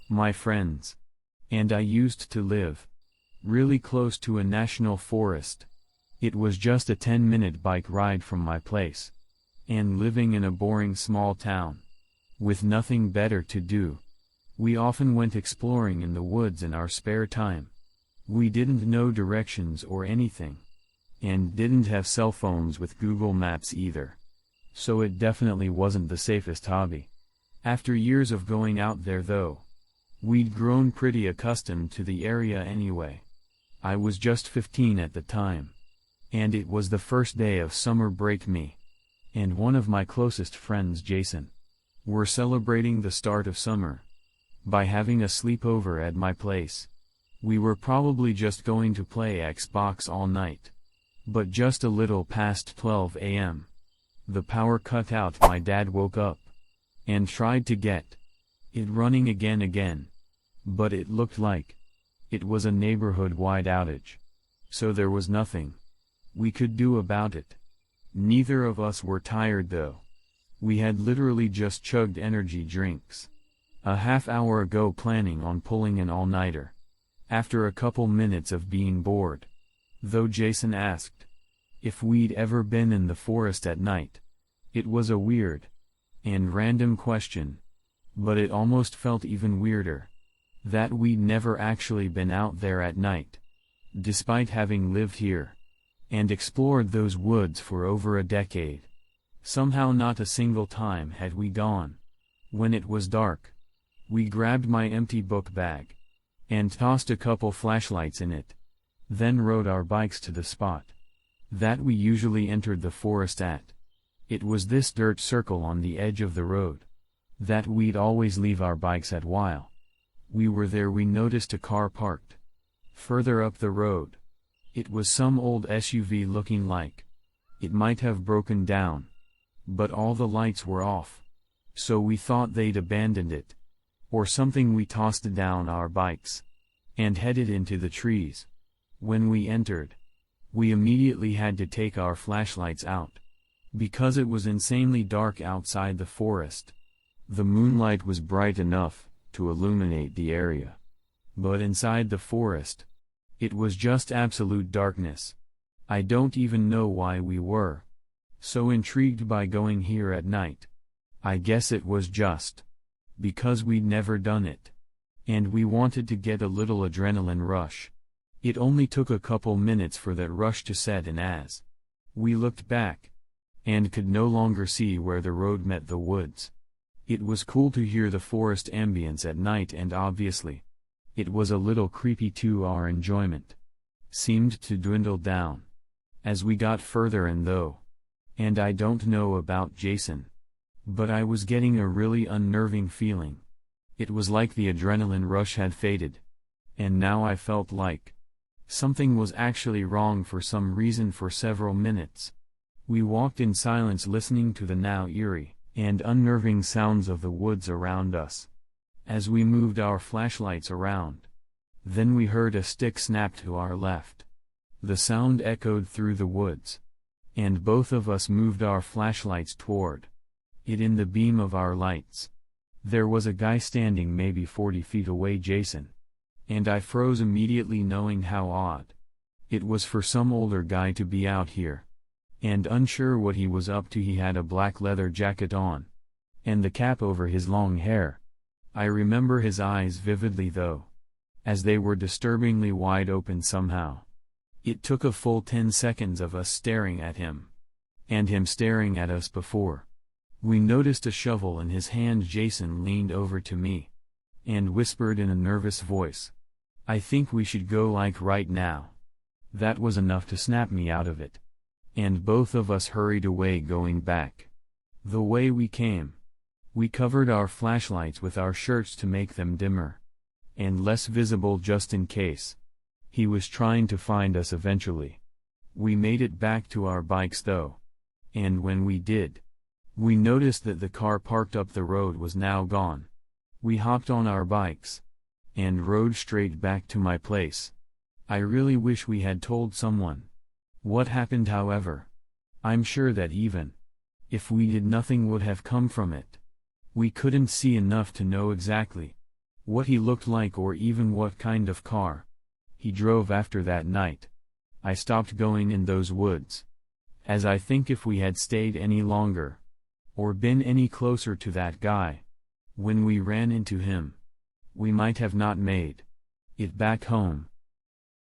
my friends. And I used to live really close to a national forest. It was just a 10-minute bike ride from my place. And living in a boring small town, with nothing better to do, we often went exploring in the woods in our spare time. We didn't know directions or anything, and didn't have cell phones with Google Maps either. So it definitely wasn't the safest hobby. After years of going out there though, we'd grown pretty accustomed to the area anyway. I was just 15 at the time, and it was the first day of summer break. Me and one of my closest friends, Jason, were celebrating the start of summer by having a sleepover at my place. We were probably just going to play Xbox all night. But just a little past 12 a.m., the power cut out. My dad woke up and tried to get it running again, but it looked like it was a neighborhood-wide outage. So there was nothing we could do about it. Neither of us were tired though. We had literally just chugged energy drinks a half hour ago, planning on pulling an all-nighter. After a couple minutes of being bored, though, Jason asked if we'd ever been in the forest at night. It was a weird and random question, but it almost felt even weirder that we'd never actually been out there at night, despite having lived here and explored those woods for over a decade. Somehow not a single time had we gone when it was dark. We grabbed my empty book bag and tossed a couple flashlights in it, then rode our bikes to the spot that we usually entered the forest at. It was this dirt circle on the edge of the road that we'd always leave our bikes at. While we were there, we noticed a car parked further up the road. It was some old SUV looking like it might have broken down, but all the lights were off, so we thought they'd abandoned it or something. We tossed down our bikes and headed into the trees. When we entered, we immediately had to take our flashlights out, because it was insanely dark outside the forest. The moonlight was bright enough to illuminate the area, but inside the forest, it was just absolute darkness. I don't even know why we were so intrigued by going here at night. I guess it was just because we'd never done it, and we wanted to get a little adrenaline rush. It only took a couple minutes for that rush to set in as we looked back and could no longer see where the road met the woods. It was cool to hear the forest ambience at night, and obviously, it was a little creepy too. Our enjoyment seemed to dwindle down as we got further in though, and I don't know about Jason, but I was getting a really unnerving feeling. It was like the adrenaline rush had faded, and now I felt like something was actually wrong for some reason. For several minutes, we walked in silence, listening to the now eerie and unnerving sounds of the woods around us. As we moved our flashlights around, then we heard a stick snap to our left. The sound echoed through the woods, and both of us moved our flashlights toward it. In the beam of our lights, there was a guy standing maybe 40 feet away. Jason and I froze immediately, knowing how odd it was for some older guy to be out here, and unsure what he was up to. He had a black leather jacket on, and the cap over his long hair. I remember his eyes vividly though, as they were disturbingly wide open somehow. It took a full 10 seconds of us staring at him, and him staring at us, before we noticed a shovel in his hand. Jason leaned over to me and whispered in a nervous voice, "I think we should go, like right now." That was enough to snap me out of it, and both of us hurried away, going back the way we came. We covered our flashlights with our shirts to make them dimmer and less visible, just in case he was trying to find us eventually. We made it back to our bikes though, and when we did, we noticed that the car parked up the road was now gone. We hopped on our bikes and rode straight back to my place. I really wish we had told someone what happened. However, I'm sure that even if we did, nothing would have come from it. We couldn't see enough to know exactly what he looked like or even what kind of car he drove after that night. I stopped going in those woods, as I think if we had stayed any longer, or been any closer to that guy, when we ran into him, we might have not made it back home.